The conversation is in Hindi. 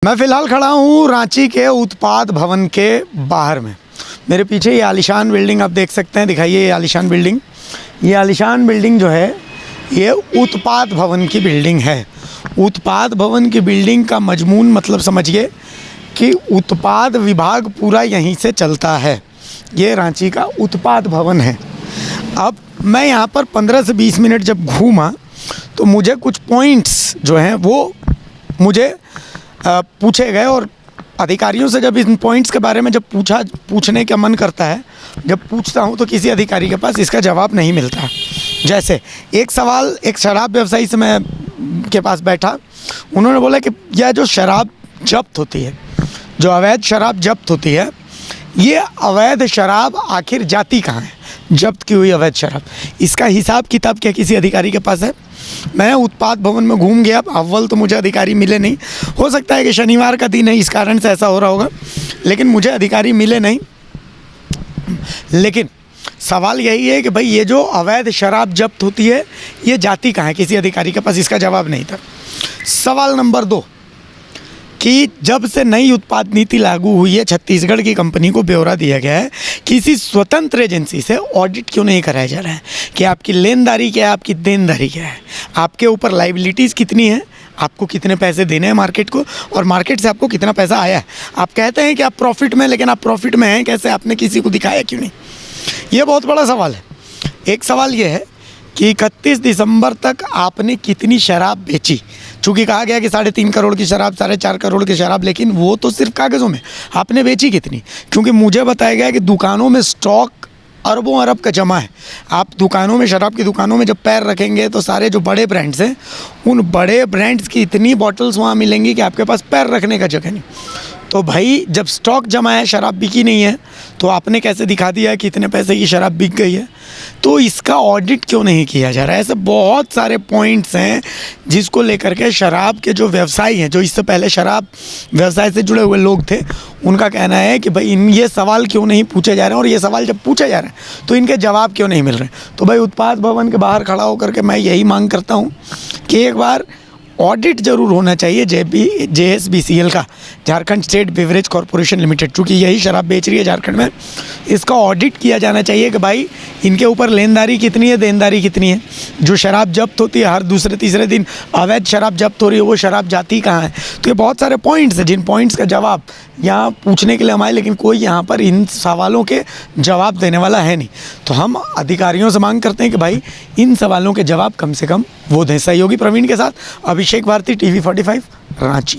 मैं फ़िलहाल खड़ा हूँ रांची के उत्पाद भवन के बाहर में। मेरे पीछे ये आलीशान बिल्डिंग आप देख सकते हैं, दिखाइए ये आलीशान बिल्डिंग। ये आलीशान बिल्डिंग जो है ये उत्पाद भवन की बिल्डिंग है। उत्पाद भवन की बिल्डिंग का मजमून मतलब समझिए कि उत्पाद विभाग पूरा यहीं से चलता है। ये रांची का उत्पाद भवन है। अब मैं यहाँ पर 15 से 20 मिनट जब घूमा तो मुझे कुछ पॉइंट्स जो हैं वो मुझे पूछे गए, और अधिकारियों से जब इन पॉइंट्स के बारे में जब पूछने का मन करता है, जब पूछता हूँ तो किसी अधिकारी के पास इसका जवाब नहीं मिलता। जैसे एक सवाल एक शराब व्यवसायी से मैं के पास बैठा, उन्होंने बोला कि यह जो शराब जब्त होती है, जो अवैध शराब जब्त होती है, ये अवैध शराब आखिर जाती कहाँ है? जब्त की हुई अवैध शराब, इसका हिसाब किताब क्या किसी अधिकारी के पास है? मैं उत्पाद भवन में घूम गया, अव्वल तो मुझे अधिकारी मिले नहीं। हो सकता है कि शनिवार का दिन है इस कारण से ऐसा हो रहा होगा, लेकिन मुझे अधिकारी मिले नहीं। लेकिन सवाल यही है कि भाई ये जो अवैध शराब जब्त होती है ये जाती कहाँ है? किसी अधिकारी के पास इसका जवाब नहीं था। सवाल नंबर 2 कि जब से नई उत्पाद नीति लागू हुई है, छत्तीसगढ़ की कंपनी को ब्यौरा दिया गया है, किसी स्वतंत्र एजेंसी से ऑडिट क्यों नहीं कराया जा रहा है कि आपकी लेनदारी क्या है, आपकी देनदारी क्या है, आपके ऊपर लाइबिलिटीज़ कितनी है, आपको कितने पैसे देने हैं मार्केट को, और मार्केट से आपको कितना पैसा आया है। आप कहते हैं कि आप प्रॉफिट में, लेकिन आप प्रॉफिट में हैं कैसे? आपने किसी को दिखाया क्यों नहीं? ये बहुत बड़ा सवाल है। एक सवाल ये है कि 31 दिसंबर तक आपने कितनी शराब बेची? चूँकि कहा गया कि 3.5 करोड़ की शराब, 4.5 करोड़ की शराब, लेकिन वो तो सिर्फ कागज़ों में। आपने बेची कितनी? क्योंकि मुझे बताया गया कि दुकानों में स्टॉक अरबों अरब का जमा है। आप दुकानों में, शराब की दुकानों में जब पैर रखेंगे तो सारे जो बड़े ब्रांड्स हैं, उन बड़े ब्रांड्स की इतनी बॉटल्स वहाँ मिलेंगी कि आपके पास पैर रखने का जगह नहीं। तो भाई जब स्टॉक जमा है, शराब बिकी नहीं है, तो आपने कैसे दिखा दिया है कि इतने पैसे की शराब बिक गई है? तो इसका ऑडिट क्यों नहीं किया जा रहा है? ऐसे बहुत सारे पॉइंट्स हैं जिसको लेकर के शराब के जो व्यवसायी हैं, जो इससे पहले शराब व्यवसाय से जुड़े हुए लोग थे, उनका कहना है कि भाई ये सवाल क्यों नहीं पूछे जा रहे हैं, और ये सवाल जब पूछे जा रहे हैं तो इनके जवाब क्यों नहीं मिल रहे हैं। तो भाई उत्पाद भवन के बाहर खड़ा होकर के मैं यही मांग करता हूँ कि एक बार ऑडिट ज़रूर होना चाहिए JSBCL का, Jharkhand state beverage corporation limited, चूँकि यही शराब बेच रही है झारखंड में। इसका ऑडिट किया जाना चाहिए कि भाई इनके ऊपर लेनदारी कितनी है, देनदारी कितनी है। जो शराब जब्त होती है, हर दूसरे तीसरे दिन अवैध शराब जब्त हो रही है, वो शराब जाती कहाँ है? तो ये बहुत सारे पॉइंट्स हैं जिन पॉइंट्स का जवाब यहाँ पूछने के लिए हम आए, लेकिन कोई यहाँ पर इन सवालों के जवाब देने वाला है नहीं। तो हम अधिकारियों से मांग करते हैं कि भाई इन सवालों के जवाब कम से कम वो दें। सहयोगी प्रवीण के साथ अभिषेक भारती, TV 45 रांची।